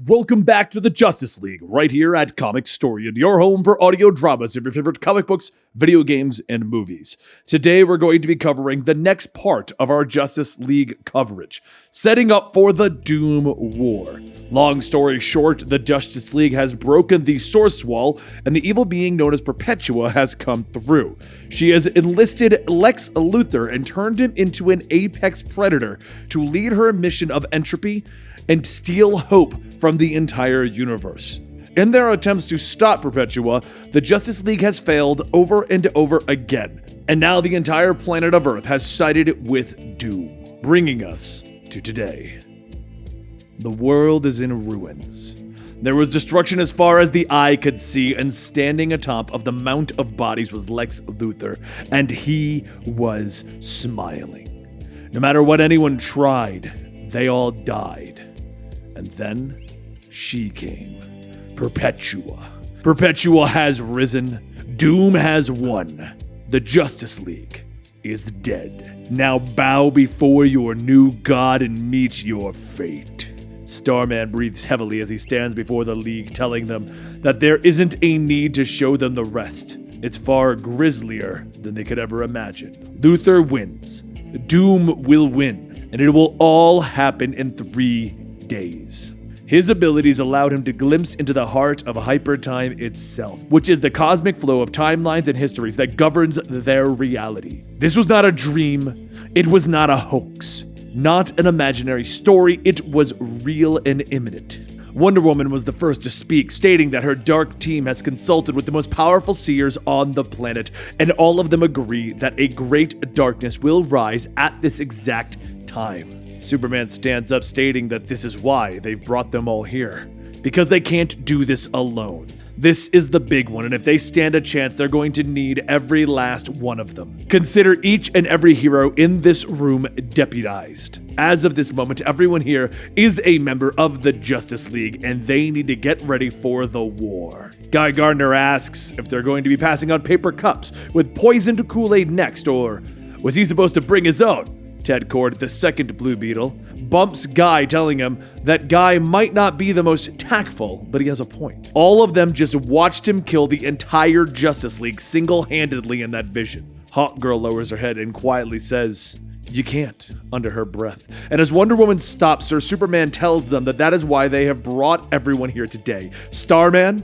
Welcome back to the Justice League, right here at Comicstorian, your home for audio dramas of your favorite comic books, video games, and movies. Today we're going to be covering the next part of our Justice League coverage, setting up for the Doom War. Long story short, the Justice League has broken the Source Wall, and the evil being known as Perpetua has come through. She has enlisted Lex Luthor and turned him into an apex predator to lead her mission of entropy and steal hope from the entire universe. In their attempts to stop Perpetua, the Justice League has failed over and over again, and now the entire planet of Earth has sided with Doom, bringing us to today. The world is in ruins. There was destruction as far as the eye could see, and standing atop of the Mount of Bodies was Lex Luthor, and he was smiling. No matter what anyone tried, they all died. And then she came. Perpetua. Perpetua has risen. Doom has won. The Justice League is dead. Now bow before your new god and meet your fate. Starman breathes heavily as he stands before the League, telling them that there isn't a need to show them the rest. It's far grislier than they could ever imagine. Luthor wins. Doom will win, and it will all happen in 3 days. His abilities allowed him to glimpse into the heart of hypertime itself, which is the cosmic flow of timelines and histories that governs their reality. This was not a dream. It was not a hoax. Not an imaginary story. It was real and imminent. Wonder Woman was the first to speak, stating that her dark team has consulted with the most powerful seers on the planet, and all of them agree that a great darkness will rise at this exact time. Superman stands up, stating that this is why they've brought them all here, because they can't do this alone. This is the big one, and if they stand a chance, they're going to need every last one of them. Consider each and every hero in this room deputized. As of this moment, everyone here is a member of the Justice League, and they need to get ready for the war. Guy Gardner asks if they're going to be passing out paper cups with poisoned Kool-Aid next, or was he supposed to bring his own? Ted Kord, the second Blue Beetle, bumps Guy, telling him that Guy might not be the most tactful, but he has a point. All of them just watched him kill the entire Justice League single-handedly in that vision. Hawkgirl lowers her head and quietly says, "You can't," under her breath. And as Wonder Woman stops her, Superman tells them that is why they have brought everyone here today. Starman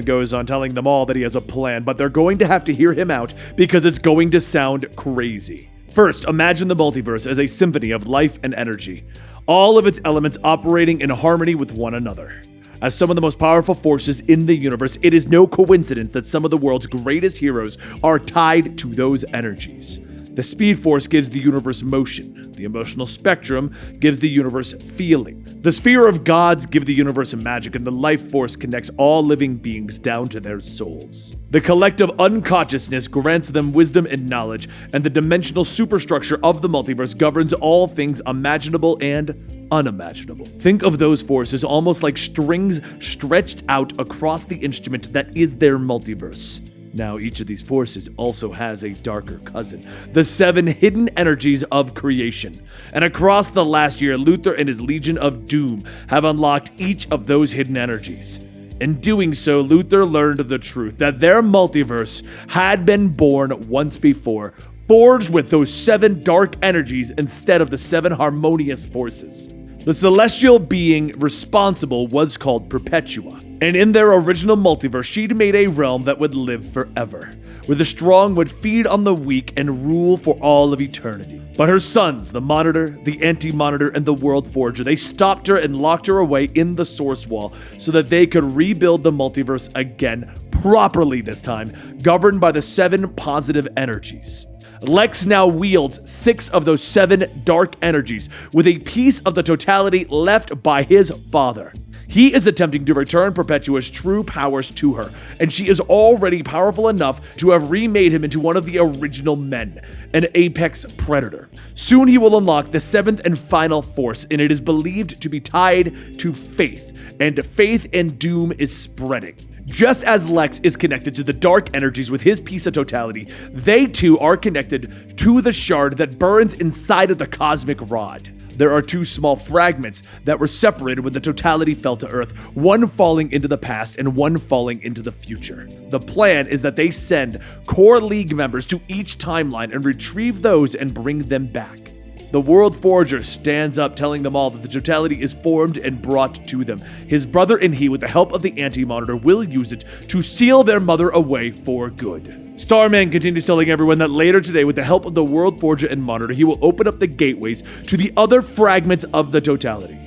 goes on, telling them all that he has a plan, but they're going to have to hear him out because it's going to sound crazy. First, imagine the multiverse as a symphony of life and energy, all of its elements operating in harmony with one another. As some of the most powerful forces in the universe, it is no coincidence that some of the world's greatest heroes are tied to those energies. The Speed Force gives the universe motion. The emotional spectrum gives the universe feeling. The Sphere of Gods give the universe magic, and the Life Force connects all living beings down to their souls. The collective unconsciousness grants them wisdom and knowledge, and the dimensional superstructure of the multiverse governs all things imaginable and unimaginable. Think of those forces almost like strings stretched out across the instrument that is their multiverse. Now, each of these forces also has a darker cousin, the 7 hidden energies of creation. And across the last year, Luthor and his Legion of Doom have unlocked each of those hidden energies. In doing so, Luthor learned the truth that their multiverse had been born once before, forged with those 7 dark energies instead of the 7 harmonious forces. The celestial being responsible was called Perpetua. And in their original multiverse, she'd made a realm that would live forever, where the strong would feed on the weak and rule for all of eternity. But her sons, the Monitor, the Anti-Monitor, and the World Forger, they stopped her and locked her away in the Source Wall so that they could rebuild the multiverse again, properly this time, governed by the 7 positive energies. Lex now wields 6 of those 7 dark energies, with a piece of the totality left by his father. He is attempting to return Perpetua's true powers to her, and she is already powerful enough to have remade him into one of the original men, an apex predator. Soon he will unlock the 7th and final force, and it is believed to be tied to faith, and faith and doom is spreading. Just as Lex is connected to the dark energies with his piece of totality, they too are connected to the shard that burns inside of the cosmic rod. There are two small fragments that were separated when the totality fell to Earth, one falling into the past and one falling into the future. The plan is that they send core League members to each timeline and retrieve those and bring them back. The World Forger stands up, telling them all that the totality is formed and brought to them. His brother and he, with the help of the Anti-Monitor, will use it to seal their mother away for good. Starman continues telling everyone that later today, with the help of the World Forger and Monitor, he will open up the gateways to the other fragments of the totality.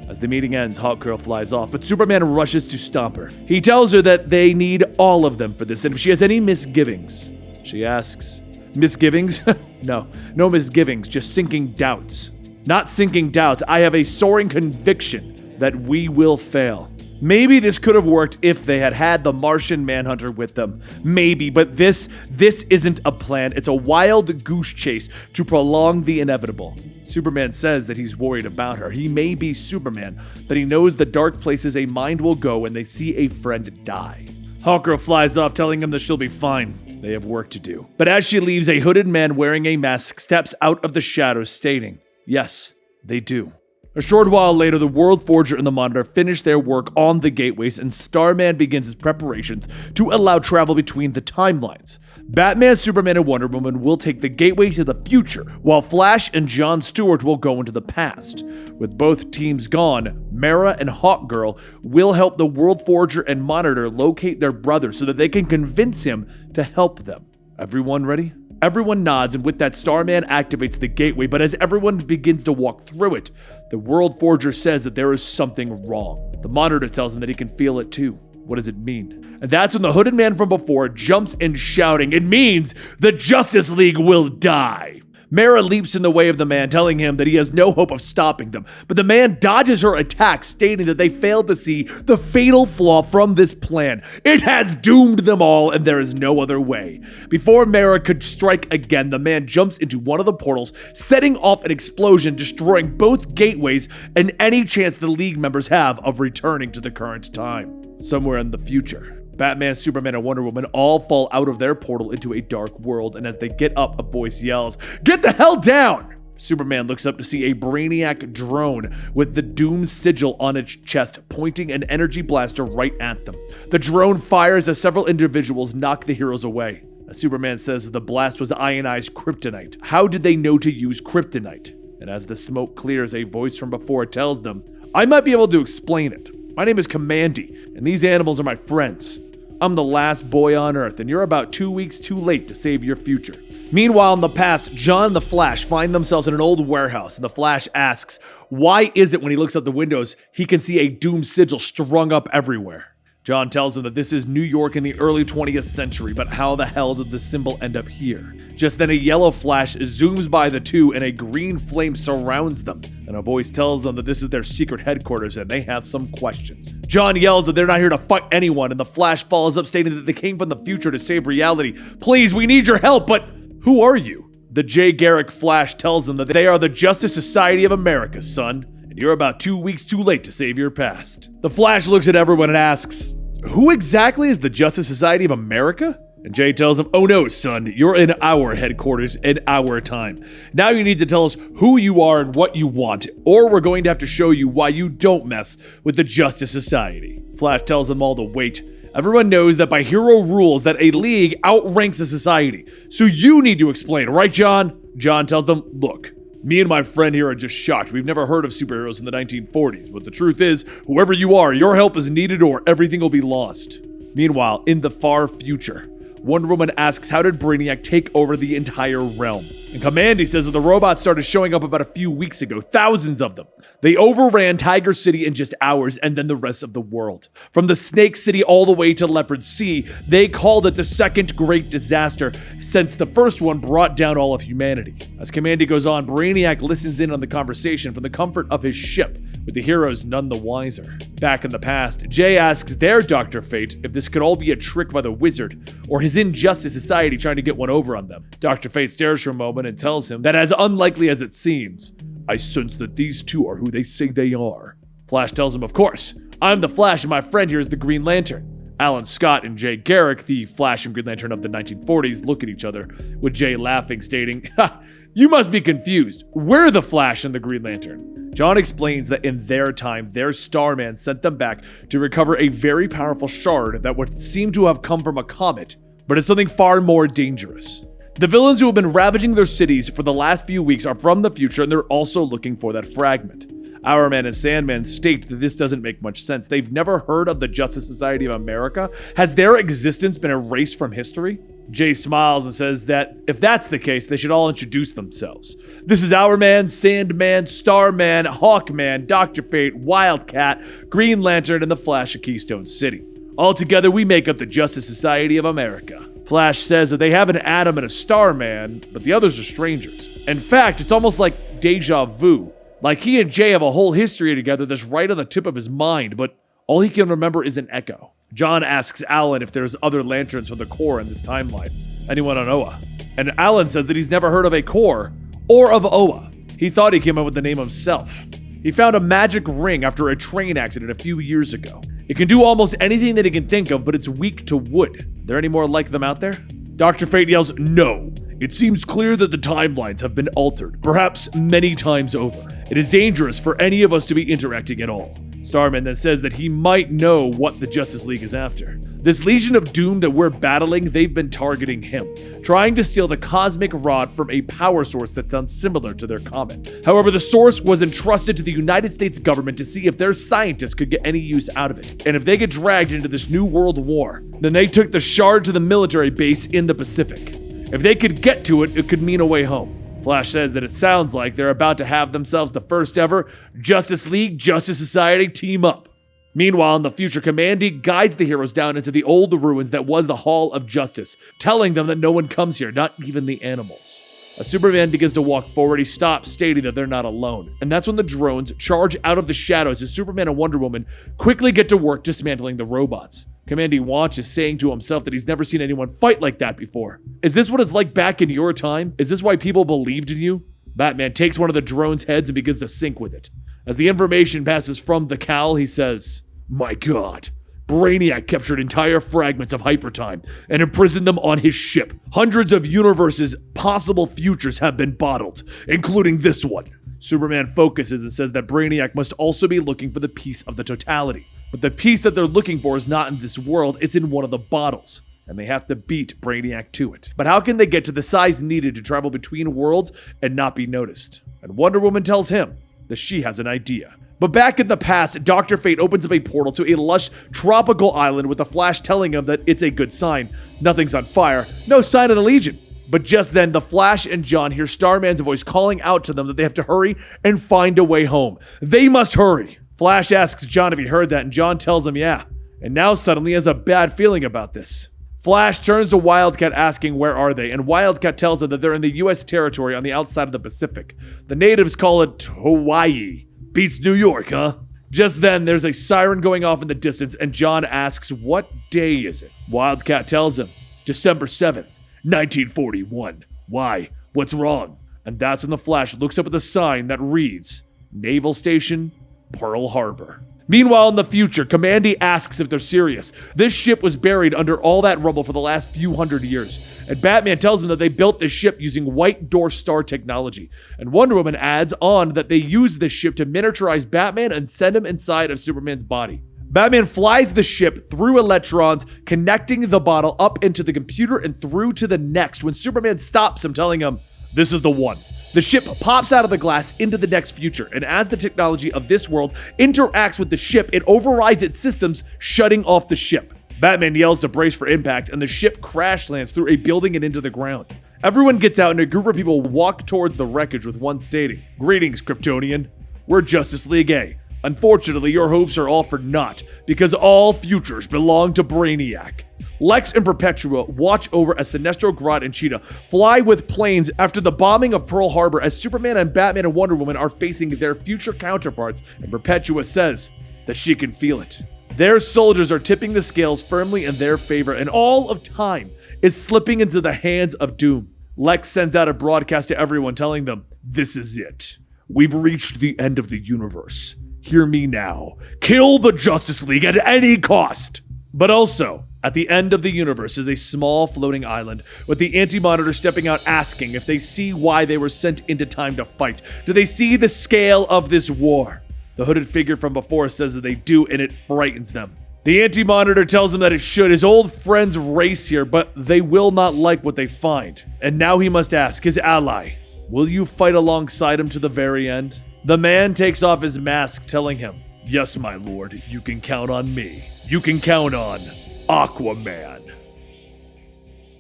As the meeting ends, Hawkgirl flies off, but Superman rushes to stop her. He tells her that they need all of them for this, and if she has any misgivings, she asks, "Misgivings?" No misgivings, just sinking doubts. Not sinking doubts, I have a soaring conviction that we will fail. Maybe this could have worked if they had had the Martian Manhunter with them. Maybe, but this isn't a plan. It's a wild goose chase to prolong the inevitable. Superman says that he's worried about her. He may be Superman, but he knows the dark places a mind will go when they see a friend die. Hawkgirl flies off, telling him that she'll be fine. They have work to do. But as she leaves, a hooded man wearing a mask steps out of the shadows, stating, "Yes, they do." A short while later, the World Forger and the Monitor finish their work on the gateways, and Starman begins his preparations to allow travel between the timelines. Batman, Superman, and Wonder Woman will take the gateway to the future, while Flash and John Stewart will go into the past. With both teams gone, Mara and Hawkgirl will help the World Forger and Monitor locate their brother so that they can convince him to help them. Everyone ready? Everyone nods, and with that, Starman activates the gateway, but as everyone begins to walk through it, the World Forger says that there is something wrong. The Monitor tells him that he can feel it too. What does it mean? And that's when the hooded man from before jumps in shouting, "It means the Justice League will die!" Mara leaps in the way of the man, telling him that he has no hope of stopping them, but the man dodges her attack, stating that they failed to see the fatal flaw from this plan. It has doomed them all, and there is no other way. Before Mara could strike again, the man jumps into one of the portals, setting off an explosion, destroying both gateways and any chance the League members have of returning to the current time. Somewhere in the future, Batman, Superman, and Wonder Woman all fall out of their portal into a dark world, and as they get up, a voice yells, "Get the hell down!" Superman looks up to see a Brainiac Drone with the Doom sigil on its chest, pointing an energy blaster right at them. The drone fires as several individuals knock the heroes away. As Superman says the blast was ionized kryptonite. How did they know to use kryptonite? And as the smoke clears, a voice from before tells them, "I might be able to explain it. My name is Commandy, and these animals are my friends. I'm the last boy on Earth, and you're about 2 weeks too late to save your future." Meanwhile, in the past, John and the Flash find themselves in an old warehouse, and the Flash asks, why is it when he looks out the windows, he can see a Doom sigil strung up everywhere? John tells him that this is New York in the early 20th century, but how the hell did the symbol end up here? Just then a yellow flash zooms by the two and a green flame surrounds them, and a voice tells them that this is their secret headquarters and they have some questions. John yells that they're not here to fight anyone, and the Flash follows up stating that they came from the future to save reality. "Please, we need your help, but who are you?" The Jay Garrick Flash tells them that they are the Justice Society of America, son, and you're about 2 weeks too late to save your past. The Flash looks at everyone and asks, "Who exactly is the Justice Society of America?" And Jay tells him, "Oh no, son, you're in our headquarters in our time. Now you need to tell us who you are and what you want, or we're going to have to show you why you don't mess with the Justice Society." Flash tells them all to wait. Everyone knows that by hero rules that a league outranks a society. So you need to explain, right, John? John tells them, "Look, me and my friend here are just shocked. We've never heard of superheroes in the 1940s, but the truth is, whoever you are, your help is needed or everything will be lost." Meanwhile, in the far future, Wonder Woman asks how did Brainiac take over the entire realm? And Commandy says that the robots started showing up about a few weeks ago, thousands of them. They overran Tiger City in just hours and then the rest of the world. From the Snake City all the way to Leopard Sea, they called it the second great disaster since the first one brought down all of humanity. As Commandy goes on, Brainiac listens in on the conversation from the comfort of his ship, with the heroes none the wiser. Back in the past, Jay asks their Dr. Fate if this could all be a trick by the wizard, or his Injustice Society trying to get one over on them. Dr. Fate stares for a moment and tells him that as unlikely as it seems, "I sense that these two are who they say they are." Flash tells him, "Of course, I'm the Flash and my friend here is the Green Lantern." Alan Scott and Jay Garrick, the Flash and Green Lantern of the 1940s, look at each other, with Jay laughing, stating, "Ha, you must be confused. We're the Flash and the Green Lantern." John explains that in their time, their Starman sent them back to recover a very powerful shard that would seem to have come from a comet, but it's something far more dangerous. The villains who have been ravaging their cities for the last few weeks are from the future, and they're also looking for that fragment. Hourman and Sandman state that this doesn't make much sense. They've never heard of the Justice Society of America. Has their existence been erased from history? Jay smiles and says that if that's the case, they should all introduce themselves. This is Hourman, Sandman, Starman, Hawkman, Dr. Fate, Wildcat, Green Lantern, and the Flash of Keystone City. All together, we make up the Justice Society of America. Flash says that they have an Atom and a Starman, but the others are strangers. In fact, it's almost like deja vu. Like he and Jay have a whole history together that's right on the tip of his mind, but all he can remember is an echo. John asks Alan if there's other lanterns from the Corps in this timeline. Anyone on Oa? And Alan says that he's never heard of a Corps or of Oa. He thought he came up with the name himself. He found a magic ring after a train accident a few years ago. It can do almost anything that he can think of, but it's weak to wood. Are there any more like them out there? Dr. Fate yells, "No! It seems clear that the timelines have been altered, perhaps many times over. It is dangerous for any of us to be interacting at all." Starman then says that he might know what the Justice League is after. This Legion of Doom that we're battling, they've been targeting him, trying to steal the cosmic rod from a power source that sounds similar to their comet. However, the source was entrusted to the United States government to see if their scientists could get any use out of it. And if they get dragged into this new world war, then they took the shard to the military base in the Pacific. If they could get to it, it could mean a way home. Flash says that it sounds like they're about to have themselves the first ever Justice League Justice Society team up. Meanwhile, in the future, Commandy guides the heroes down into the old ruins that was the Hall of Justice, telling them that no one comes here, not even the animals. As Superman begins to walk forward, he stops, stating that they're not alone. And that's when the drones charge out of the shadows as Superman and Wonder Woman quickly get to work dismantling the robots. Commandy watches, saying to himself that he's never seen anyone fight like that before. Is this what it's like back in your time? Is this why people believed in you? Batman takes one of the drone's heads and begins to sync with it. As the information passes from the cowl, he says, "My God, Brainiac captured entire fragments of hypertime and imprisoned them on his ship. Hundreds of universes' possible futures have been bottled, including this one." Superman focuses and says that Brainiac must also be looking for the piece of the totality. But the piece that they're looking for is not in this world, it's in one of the bottles. And they have to beat Brainiac to it. But how can they get to the size needed to travel between worlds and not be noticed? And Wonder Woman tells him that she has an idea. But back in the past, Dr. Fate opens up a portal to a lush tropical island with the Flash telling him that it's a good sign. Nothing's on fire, no sign of the Legion. But just then, the Flash and John hear Starman's voice calling out to them that they have to hurry and find a way home. They must hurry. Flash asks John if he heard that, and John tells him yeah. And now suddenly has a bad feeling about this. Flash turns to Wildcat asking where are they, and Wildcat tells him that they're in the US territory on the outside of the Pacific. The natives call it Hawaii. Beats New York, huh? Just then, there's a siren going off in the distance, and John asks what day is it? Wildcat tells him, December 7th, 1941. Why? What's wrong? And that's when the Flash looks up at the sign that reads, Naval Station, Pearl Harbor. Meanwhile, in the future, Commandy asks if they're serious. This ship was buried under all that rubble for the last few hundred years. And Batman tells him that they built this ship using white dwarf star technology. And Wonder Woman adds on that they used this ship to miniaturize Batman and send him inside of Superman's body. Batman flies the ship through electrons, connecting the bottle up into the computer and through to the next when Superman stops him, telling him, this is the one. The ship pops out of the glass into the next future, and as the technology of this world interacts with the ship, it overrides its systems, shutting off the ship. Batman yells to brace for impact, and the ship crash lands through a building and into the ground. Everyone gets out, and a group of people walk towards the wreckage with one stating, Greetings, Kryptonian. We're Justice League A. Unfortunately, your hopes are all for naught, because all futures belong to Brainiac. Lex and Perpetua watch over as Sinestro, Grodd, and Cheetah fly with planes after the bombing of Pearl Harbor as Superman and Batman and Wonder Woman are facing their future counterparts, and Perpetua says that she can feel it. Their soldiers are tipping the scales firmly in their favor, and all of time is slipping into the hands of doom. Lex sends out a broadcast to everyone telling them, this is it. We've reached the end of the universe. Hear me now. Kill the Justice League at any cost. But also, at the end of the universe is a small floating island with the Anti-Monitor stepping out asking if they see why they were sent into time to fight. Do they see the scale of this war? The hooded figure from before says that they do, and it frightens them. The Anti-Monitor tells him that it should. His old friends race here, but they will not like what they find. And now he must ask his ally, will you fight alongside him to the very end? The man takes off his mask, telling him, yes, my lord, you can count on me. You can count on Aquaman.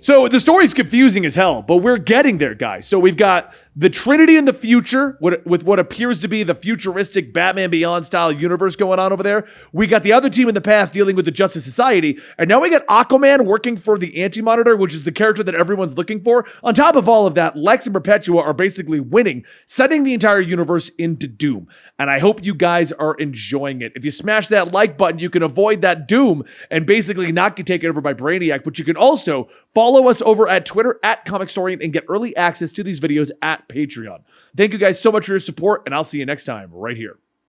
So the story's confusing as hell, but we're getting there, guys. So we've got the Trinity in the future with what appears to be the futuristic Batman Beyond style universe going on over there. We got the other team in the past dealing with the Justice Society. And now we got Aquaman working for the Anti-Monitor, which is the character that everyone's looking for. On top of all of that, Lex and Perpetua are basically winning, setting the entire universe into doom. And I hope you guys are enjoying it. If you smash that like button, you can avoid that doom and basically not get taken over by Brainiac. But you can also follow us over at Twitter at Comicstorian and get early access to these videos at Patreon. Thank you guys so much for your support, and I'll see you next time right here.